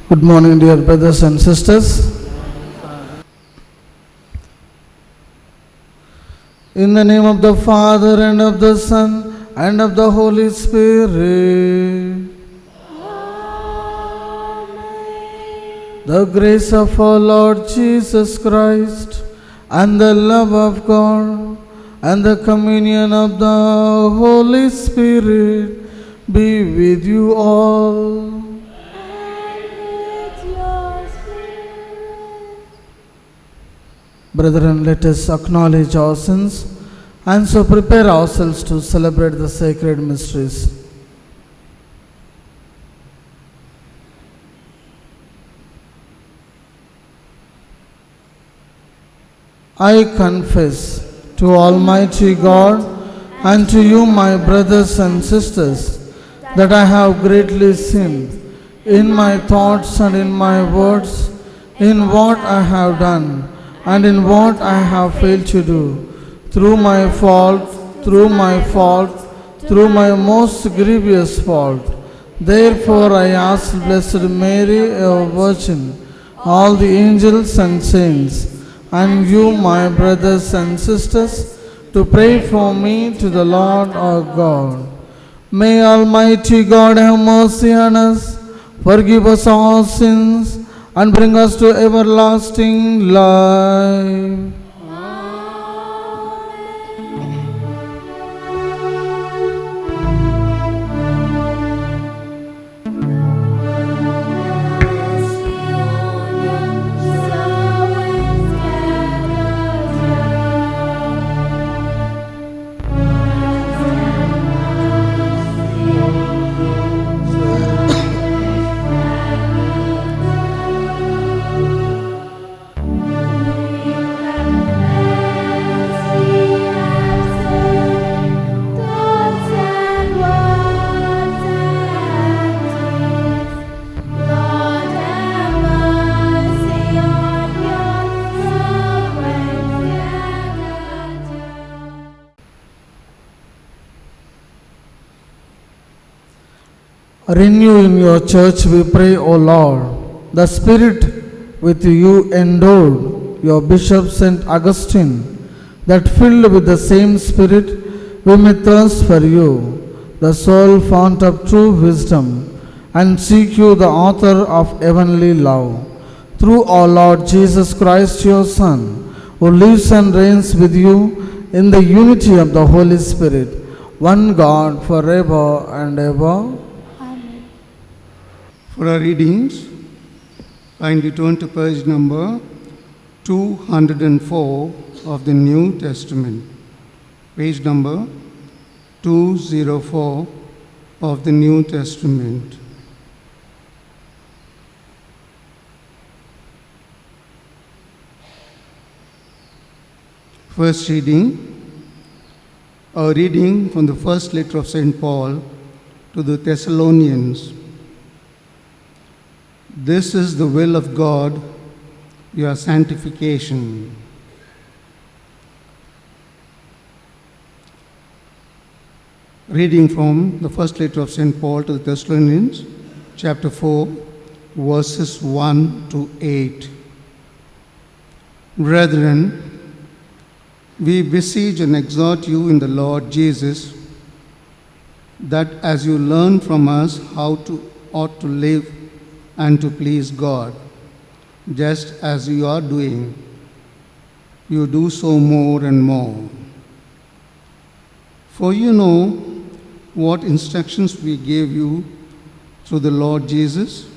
Good morning, dear brothers and sisters. In the name of the Father, and of the Son, and of the Holy Spirit. Amen. The grace of our Lord Jesus Christ, and the love of God, and the communion of the Holy Spirit be with you all. Brethren, let us acknowledge our sins and so prepare ourselves to celebrate the sacred mysteries. I confess to Almighty God and to you, my brothers and sisters, that I have greatly sinned in my thoughts and in my words, in what I have done and in what I have failed to do, through my fault, through my most grievous fault. Therefore I ask Blessed Mary, our Virgin, all the angels and saints, and you, my brothers and sisters, to pray for me to the Lord our God. May Almighty God have mercy on us, forgive us our sins, and bring us to everlasting life. Renew in your church, we pray, O Lord, the Spirit with you endowed your Bishop St. Augustine, that filled with the same Spirit we may thirst for you, the sole fount of true wisdom, and seek you, the author of heavenly love. Through our Lord Jesus Christ, your Son, who lives and reigns with you in the unity of the Holy Spirit, one God, forever and ever. For our readings, kindly turn to page number 204 of the New Testament. Page number 204 of the New Testament. First reading, a reading from the first letter of St. Paul to the Thessalonians. This is the will of God, your sanctification. Reading from the first letter of St. Paul to the Thessalonians, chapter 4, verses 1 to 8. Brethren, we beseech and exhort you in the Lord Jesus, that as you learn from us how to ought to live and to please God, just as you are doing, you do so more and more. For you know what instructions we gave you through the Lord Jesus.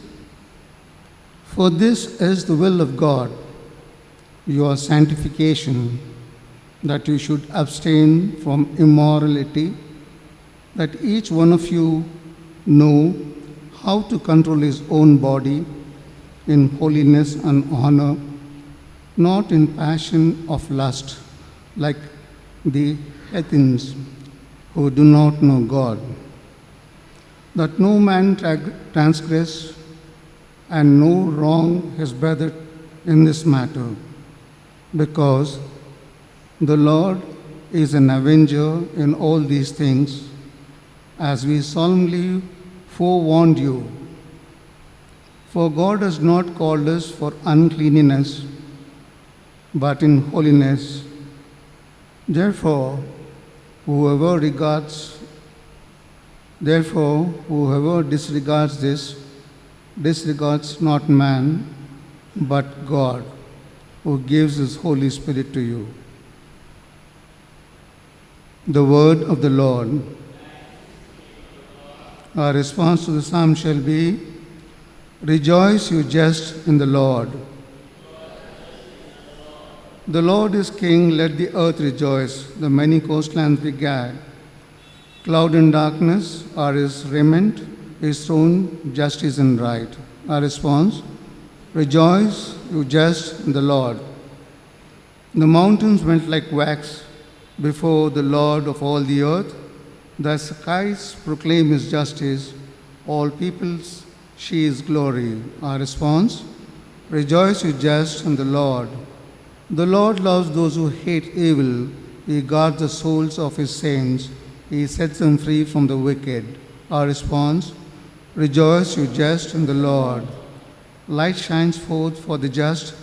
For this is the will of God, your sanctification, that you should abstain from immorality, that each one of you know how to control his own body in holiness and honor, not in passion of lust, like the heathens who do not know God. That no man transgress and no wrong his brother in this matter, because the Lord is an avenger in all these things, as we solemnly forewarned you. For God has not called us for uncleanness, but in holiness. Therefore, whoever disregards this disregards not man, but God, who gives His Holy Spirit to you. The word of the Lord. Our response to the psalm shall be, Rejoice, you just, in the Lord. The Lord is King, let the earth rejoice, the many coastlands be glad. Cloud and darkness are His raiment, His throne, justice and right. Our response, Rejoice, you just, in the Lord. The mountains went like wax before the Lord of all the earth. The skies proclaim His justice, all peoples see His glory. Our response, Rejoice, you just, in the Lord. The Lord loves those who hate evil. He guards the souls of His saints. He sets them free from the wicked. Our response, Rejoice, you just, in the Lord. Light shines forth for the just,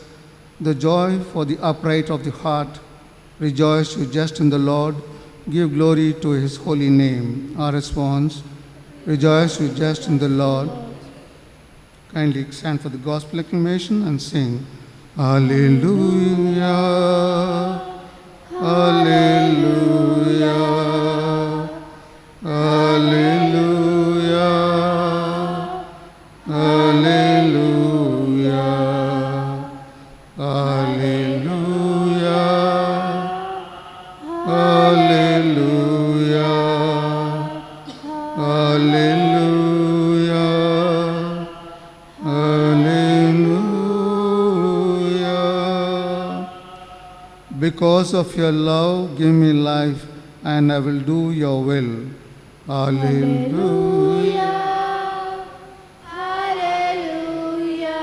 the joy for the upright of the heart. Rejoice, you just, in the Lord. Give glory to His holy name. Our response, Rejoice, you just, in the Lord. Kindly stand for the gospel acclamation and sing, Alleluia, Alleluia, Alleluia, Alleluia, Alleluia, Alleluia, Alleluia, Alleluia. Because of your love, give me life, and I will do your will. Alleluia. Hallelujah.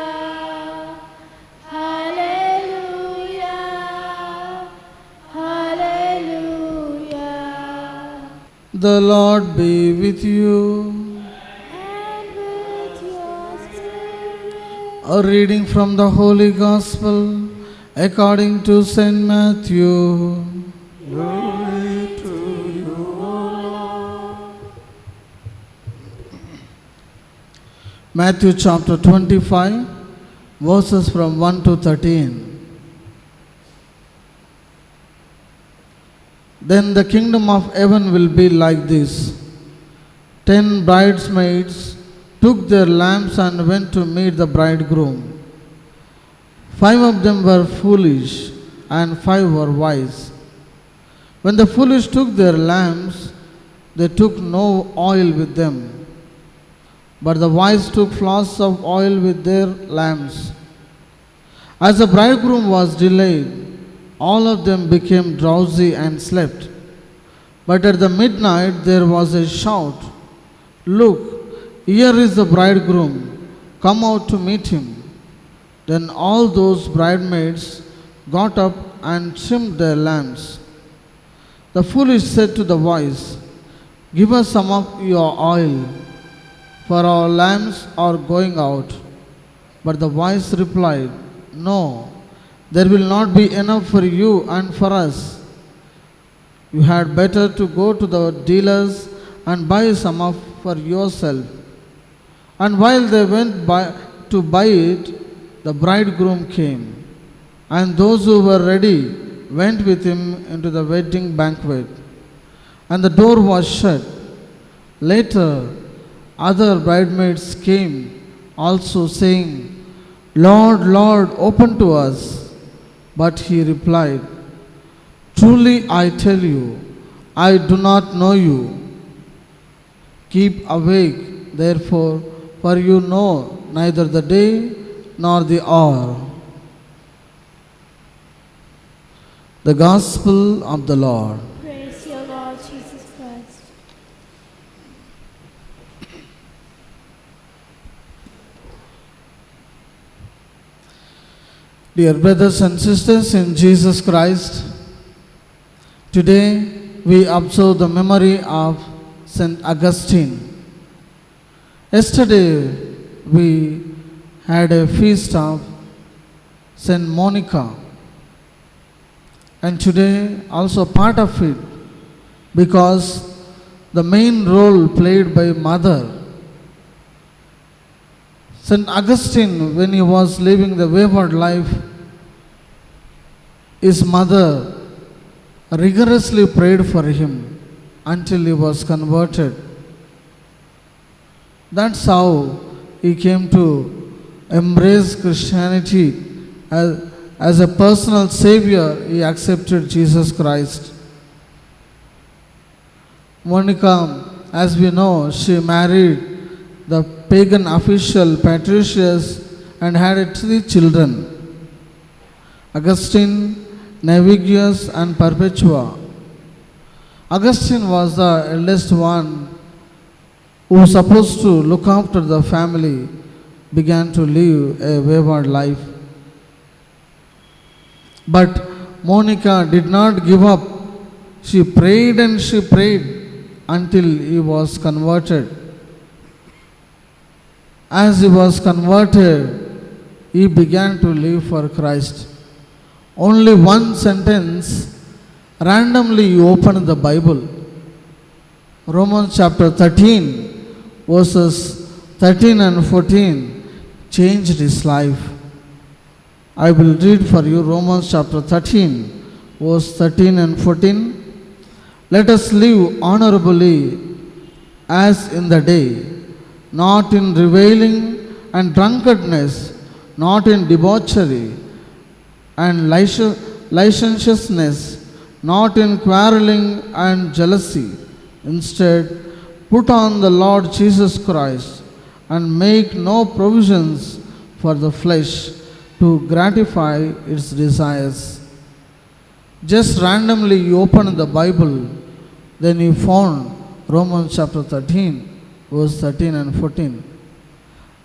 Hallelujah. Hallelujah. The Lord be with you. And with your spirit. A reading from the Holy Gospel according to St. Matthew. Glory to you, O Lord. Matthew chapter 25, verses from 1 to 13. Then the kingdom of heaven will be like this. 10 bridesmaids took their lamps and went to meet the bridegroom. 5 of them were foolish and 5 were wise. When the foolish took their lamps, they took no oil with them. But the wise took flasks of oil with their lamps. As the bridegroom was delayed, all of them became drowsy and slept. But at the midnight there was a shout, Look, here is the bridegroom, come out to meet him. Then all those bridesmaids got up and trimmed their lamps. The foolish said to the wise, Give us some of your oil, for our lamps are going out. But the wise replied, No, there will not be enough for you and for us. You had better to go to the dealers and buy some for yourself. And while they went to buy it, the bridegroom came, and those who were ready went with him into the wedding banquet, and the door was shut. Later, other bridesmaids came also saying, Lord, Lord, open to us. But he replied, Truly I tell you, I do not know you. Keep awake, therefore, for you know neither the day nor the hour. The Gospel of the Lord. Praise your Lord Jesus Christ. Dear brothers and sisters in Jesus Christ, today we observe the memory of St. Augustine. Yesterday we had a feast of Saint Monica. And today also part of it, because the main role played by mother. Saint Augustine, when he was living the wayward life, his mother rigorously prayed for him until he was converted. That's how he came to embrace Christianity as a personal savior. He accepted Jesus Christ. Monica, as we know, she married the pagan official Patricius and had 3 children: Augustine, Navigius, and Perpetua. Augustine was the eldest one who was supposed to look after the family, began to live a wayward life. But Monica did not give up. She prayed and she prayed until he was converted. As he was converted, he began to live for Christ. Only one sentence, randomly he opened the Bible. Romans chapter 13, verses 13 and 14 changed his life. I will read for you Romans chapter 13, verse 13 and 14. Let us live honorably as in the day, not in reviling and drunkenness, not in debauchery and licentiousness, not in quarreling and jealousy. Instead, put on the Lord Jesus Christ and make no provisions for the flesh to gratify its desires. Just randomly you opened the Bible, then you found Romans chapter 13, verse 13 and 14.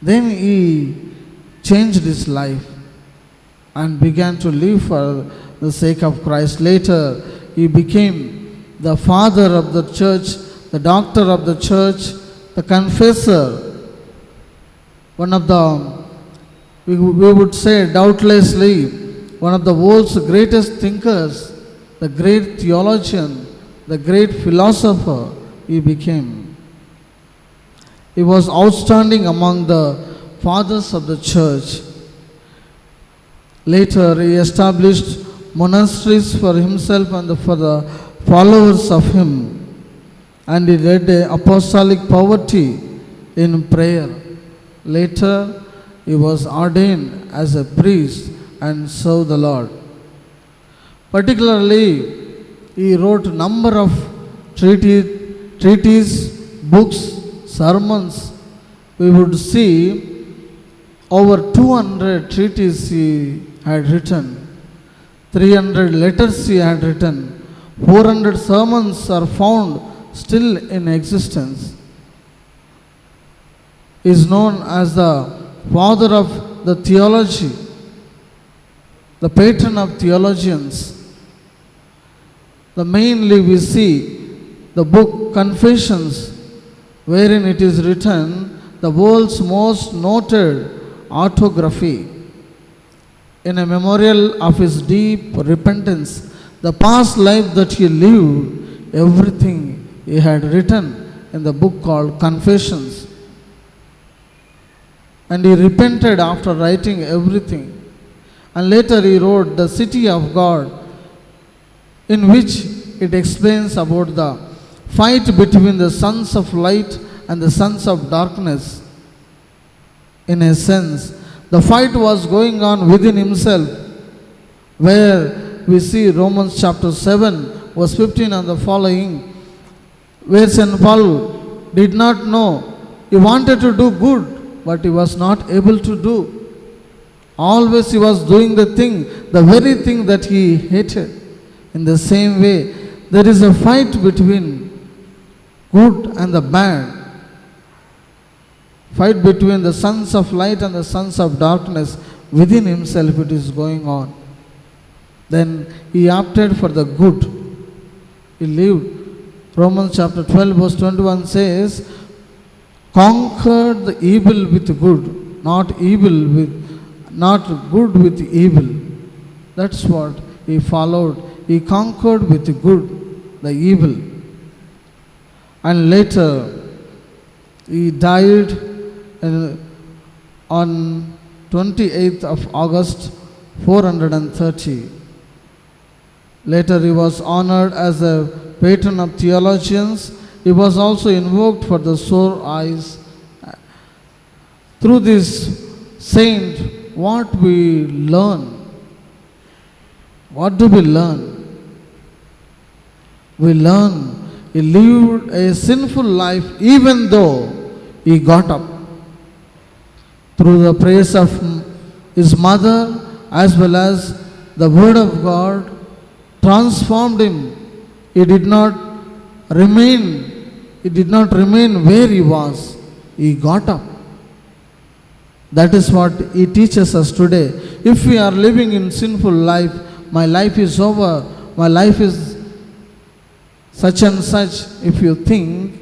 Then he changed his life and began to live for the sake of Christ. Later, he became the father of the church, the doctor of the church, the confessor, one of the, we would say doubtlessly, one of the world's greatest thinkers, the great theologian, the great philosopher he became. He was outstanding among the fathers of the church. Later, he established monasteries for himself and for the followers of him, and he led the apostolic poverty in prayer. Later, he was ordained as a priest and served the Lord. Particularly, he wrote a number of treatises, books, sermons. We would see over 200 treatises he had written, 300 letters he had written, 400 sermons are found still in existence. He is known as the father of the theology, the patron of theologians. The mainly we see the book Confessions, wherein it is written, the world's most noted autography, in a memorial of his deep repentance, the past life that he lived, everything he had written in the book called Confessions. And he repented after writing everything. And later he wrote The City of God, in which it explains about the fight between the sons of light and the sons of darkness. In a sense, the fight was going on within himself, where we see Romans chapter 7, verse 15 and the following, where St. Paul did not know. He wanted to do good, but he was not able to do. Always he was doing the very thing that he hated. In the same way, there is a fight between good and the bad. Fight between the sons of light and the sons of darkness. Within himself it is going on. Then he opted for the good. He lived. Romans chapter 12 verse 21 says, conquered the evil with good. not good with evil. That's what he followed. He conquered with good the evil. And later he died on 28th of August 430. Later he was honored as a patron of theologians. He was also invoked for the sore eyes. Through this saint, what we learn? What do we learn? We learn he lived a sinful life even though he got up. Through the prayers of his mother as well as the word of God transformed him. He did not remain where he was. He got up. That is what he teaches us today. If we are living in sinful life, my life is over, my life is such and such, if you think,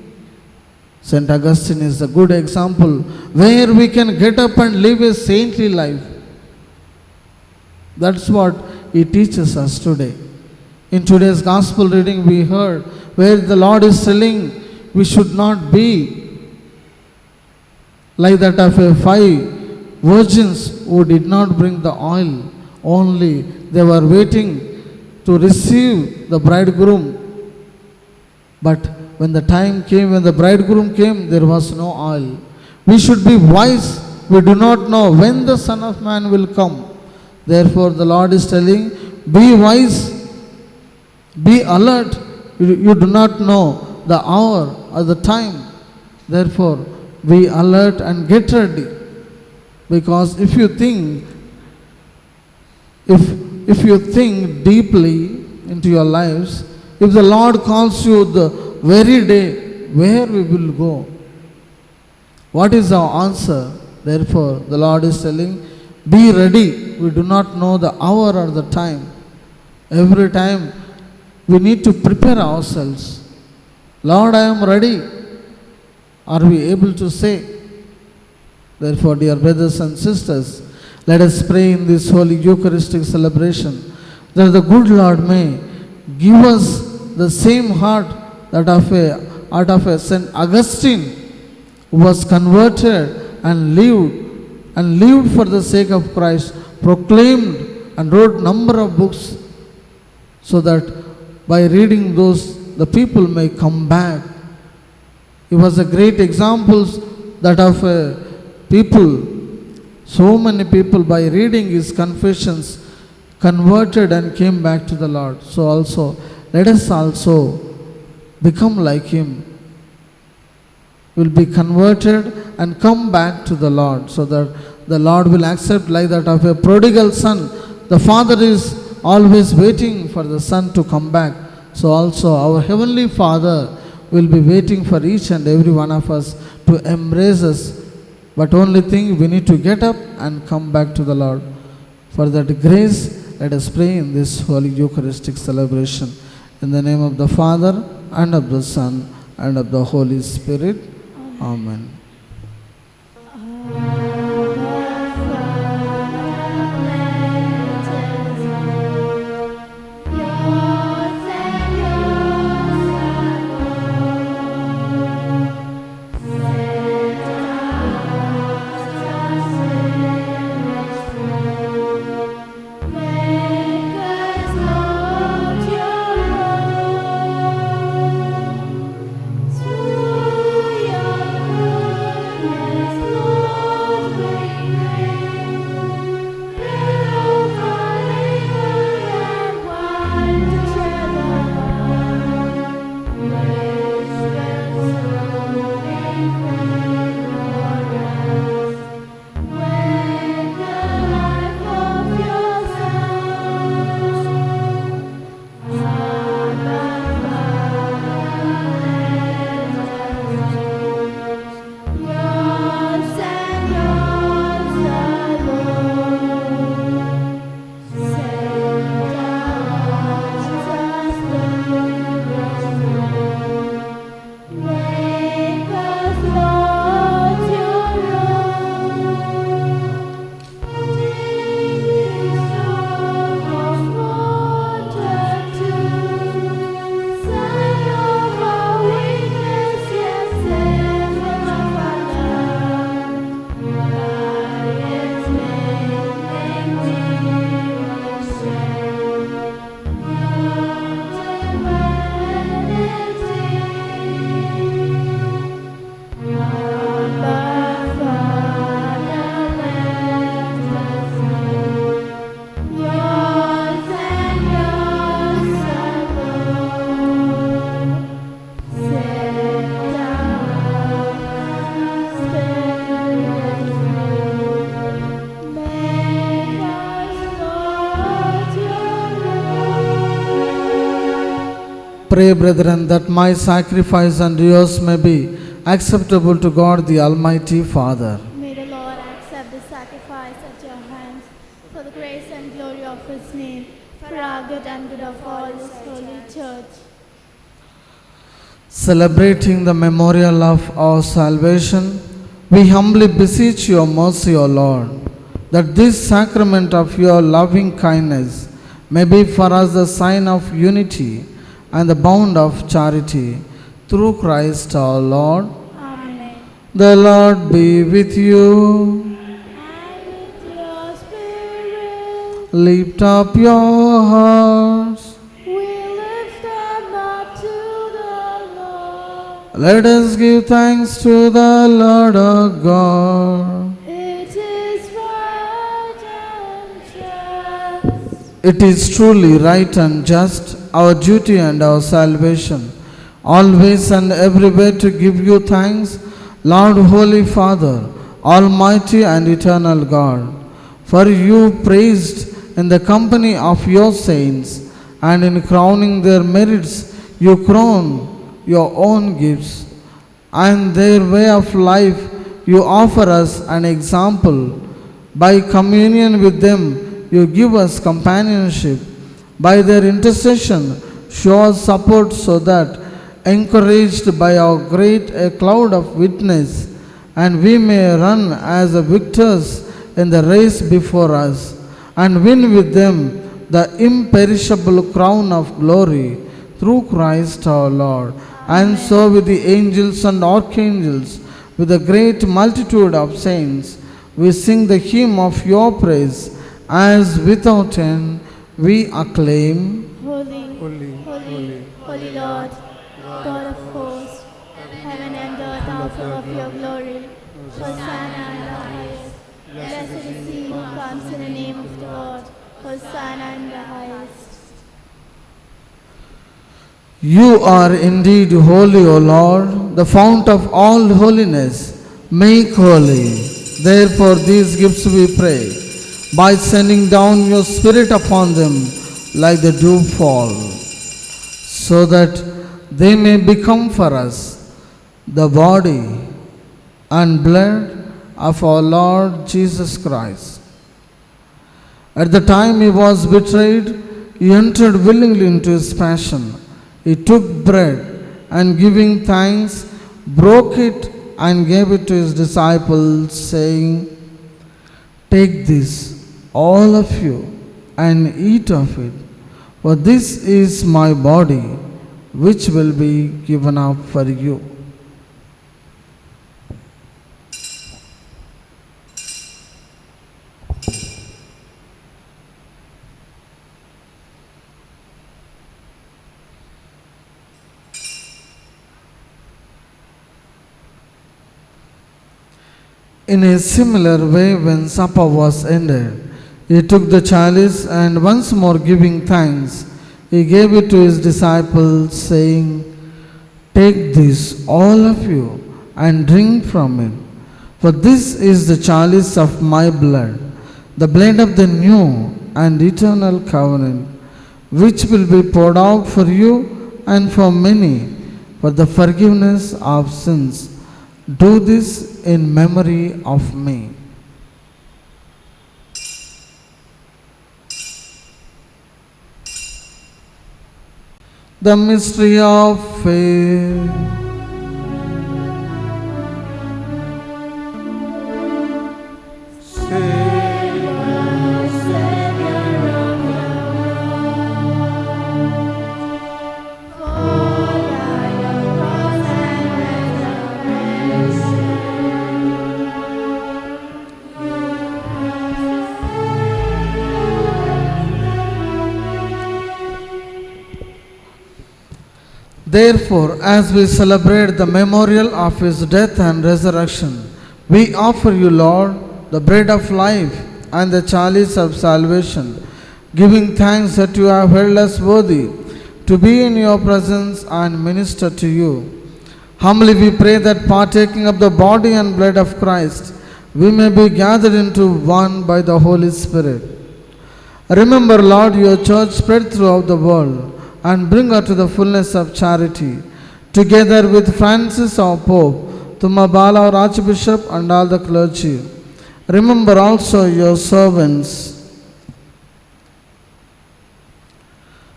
St. Augustine is a good example where we can get up and live a saintly life. That's what he teaches us today. In today's gospel reading we heard where the Lord is telling we should not be like that of a 5 virgins who did not bring the oil, only they were waiting to receive the bridegroom. But when the time came, when the bridegroom came, there was no oil. We should be wise. We do not know when the Son of Man will come. Therefore the Lord is telling, be wise, be alert. You do not know the hour or the time. Therefore be alert and get ready. Because if you think deeply into your lives, if the Lord calls you the very day, where we will go? What is our answer? Therefore, the Lord is telling, be ready. We do not know the hour or the time. Every time we need to prepare ourselves. Lord, I am ready. Are we able to say? Therefore, dear brothers and sisters, let us pray in this holy Eucharistic celebration that the good Lord may give us the same heart that of a St. Augustine who was converted and lived for the sake of Christ, proclaimed and wrote number of books, so that by reading those the people may come back. He was a great example that of people. So many people by reading his confessions converted and came back to the Lord. So also let us also become like him. Will be converted and come back to the Lord, so that the Lord will accept like that of a prodigal son. The father is always waiting for the son to come back. So also our Heavenly Father will be waiting for each and every one of us to embrace us. But only thing, we need to get up and come back to the Lord. For that grace, let us pray in this holy Eucharistic celebration. In the name of the Father, and of the Son, and of the Holy Spirit. Amen. To your Pray, brethren, that my sacrifice and yours may be acceptable to God the Almighty Father. May the Lord accept the sacrifice at your hands for the grace and glory of his name, for our good and good of all his holy church. Celebrating the memorial of our salvation, we humbly beseech your mercy, O Lord, that this sacrament of your loving kindness may be for us the sign of unity and the bond of charity, through Christ our Lord. Amen. The Lord be with you. And with your spirit, Lift up your hearts. we lift them up to the Lord. Let us give thanks to the Lord our God. It is right and just. It is truly right and just, our duty and our salvation, always and everywhere to give you thanks, Lord, Holy Father, Almighty and eternal God. For you praised in the company of your saints, and in crowning their merits, you crown your own gifts, and their way of life you offer us an example. By communion with them, you give us companionship. By their intercession, show us support so that, encouraged by our great cloud of witness, and we may run as the victors in the race before us, and win with them the imperishable crown of glory, through Christ our Lord. And so with the angels and archangels, with a great multitude of saints, we sing the hymn of your praise, as without end we acclaim. Holy, Holy, holy, holy Lord, God of hosts, heaven and earth are full of your glory. Hosanna in the highest. Blessed is he who comes in the name of the Lord. Hosanna in the highest. You are indeed holy, O Lord, the fount of all holiness. Make holy, therefore, these gifts we pray, by sending down your Spirit upon them like the dewfall, so that they may become for us the body and blood of our Lord Jesus Christ. At the time he was betrayed, he entered willingly into his passion. He took bread and, giving thanks, broke it and gave it to his disciples, saying, "Take this, all of you, and eat of it, for this is my body, which will be given up for you." In a similar way, when supper was ended, he took the chalice and, once more giving thanks, he gave it to his disciples, saying, "Take this, all of you, and drink from it, for this is the chalice of my blood, the blood of the new and eternal covenant, which will be poured out for you and for many for the forgiveness of sins. Do this in memory of me." The mystery of faith. Therefore, as we celebrate the memorial of his death and resurrection, we offer you, Lord, the bread of life and the chalice of salvation, giving thanks that you have held us worthy to be in your presence and minister to you. Humbly we pray that, partaking of the body and blood of Christ, we may be gathered into one by the Holy Spirit. Remember, Lord, your church spread throughout the world, and bring her to the fullness of charity. Together with Francis our Pope, Tumabala our Archbishop, and all the clergy. Remember also your servants,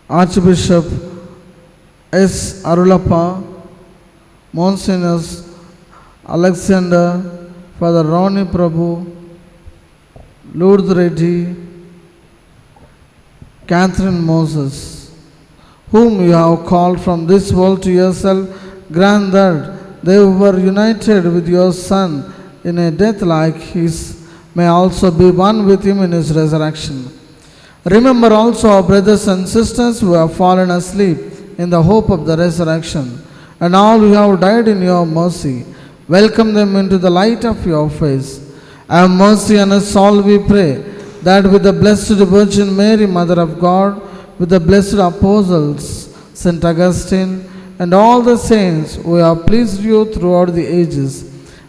Archbishop S. Arulappa, Monsignor Alexander, Father Ronnie Prabhu, Lourdes Reddy, Catherine Moses, whom you have called from this world to yourself. Grant that they who were united with your Son in a death like his may also be one with him in his resurrection. Remember also our brothers and sisters who have fallen asleep in the hope of the resurrection, and all who have died in your mercy. Welcome them into the light of your face. Have mercy on us all, we pray, that with the Blessed Virgin Mary, Mother of God, with the blessed apostles, St. Augustine, and all the saints who have pleased you throughout the ages,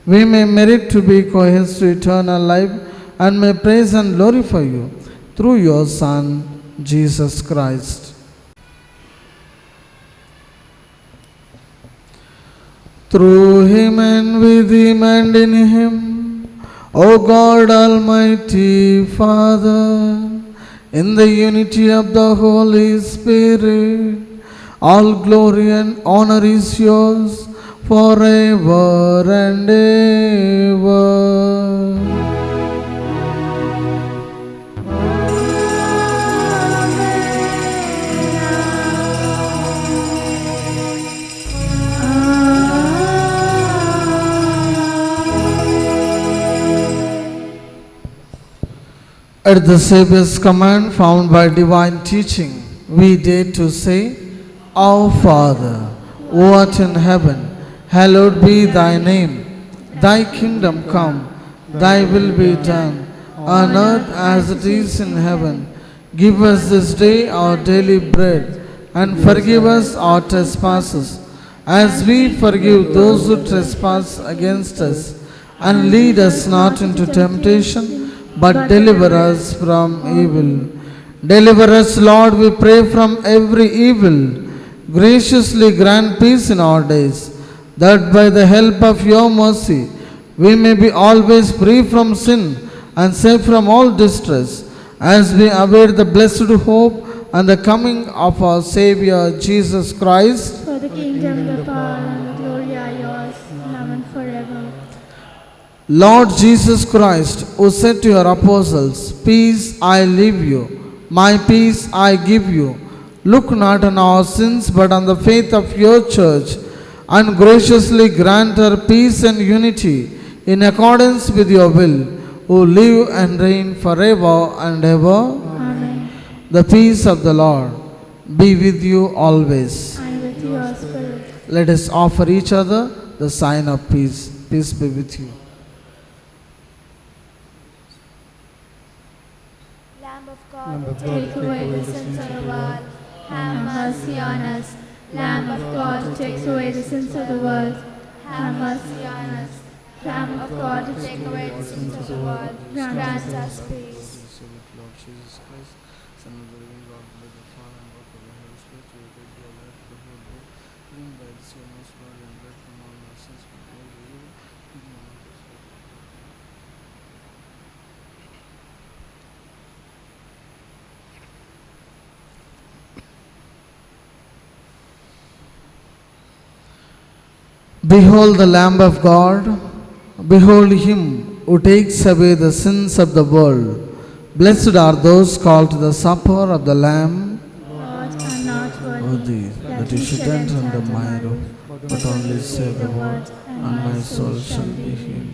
we may merit to be co-heirs to eternal life, and may praise and glorify you through your Son, Jesus Christ. Through him and with him and in him, O God Almighty Father, in the unity of the Holy Spirit, all glory and honor is yours forever and ever. At the Saviour's command found by divine teaching, we dare to say, Our Father, who art in heaven, hallowed be thy name. Thy kingdom come, thy will be done, on earth as it is in heaven. Give us this day our daily bread, and forgive us our trespasses, as we forgive those who trespass against us. And lead us not into temptation, but deliver us from evil. Deliver us, Lord, we pray, from every evil. Graciously grant peace in our days, that by the help of your mercy we may be always free from sin and safe from all distress, as we await the blessed hope and the coming of our Saviour Jesus Christ. For the kingdom, the power, and the glory are yours, now and forever. Lord Jesus Christ, who said to your apostles, Peace I leave you, my peace I give you. Look not on our sins, but on the faith of your church, and graciously grant her peace and unity in accordance with your will, who live and reign forever and ever. Amen. The peace of the Lord be with you always. And with your spirit. Let us offer each other the sign of peace. Peace be with you. Lamb of God, take away the sins of the world. Have mercy on us. Lamb of God, who takes away the sins of the world. Have mercy on us. Lamb of God, who takes away the sins of the world. Grant us peace. Lord Jesus Christ, Son of the living God, by the Father and work of the Holy Spirit, you will take your life to the whole world. Bring by this your most body and blood from all our sins, from all the evil. Behold the Lamb of God, behold him who takes away the sins of the world. Blessed are those called to the supper of the Lamb. Lord, I'm not Worthy that you should enter under my roof, but only say the word, and my soul shall be healed.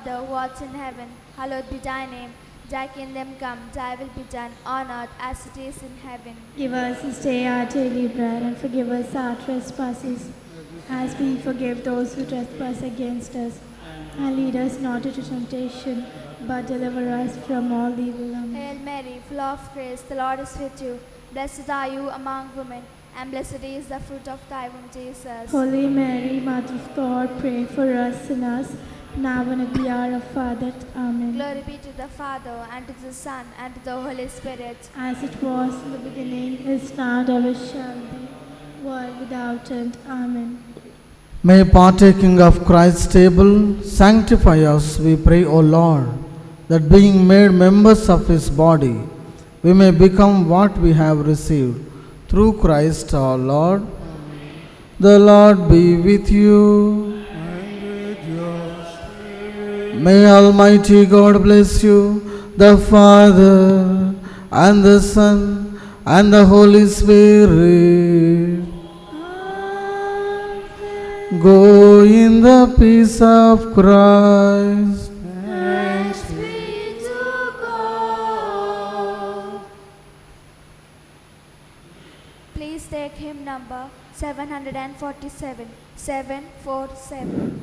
Father, who art in heaven, hallowed be thy name. Thy kingdom come, thy will be done on earth as it is in heaven. Give us this day our daily bread, and forgive us our trespasses, as we forgive those who trespass against us. And lead us not into temptation, but deliver us from all evil. Amen. Hail Mary, full of grace, the Lord is with you. Blessed are you among women, and blessed is the fruit of thy womb, Jesus. Holy Mary, Mother of God, pray for us sinners, now and at the hour of our death. Amen. Glory be to the Father, and to the Son, and to the Holy Spirit. As it was in the beginning, is now, and ever shall be, world without end. Amen. May partaking of Christ's table sanctify us, we pray, O Lord, that being made members of his body, we may become what we have received. Through Christ our Lord. The Lord be with you. May Almighty God bless you, the Father, and the Son, and the Holy Spirit. Go in the peace of Christ. Thanks be to God. Please take hymn number 747. 747.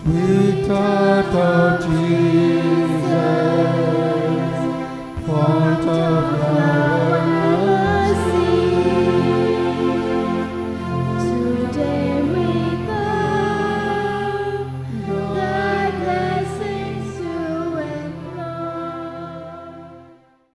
Sweet heart of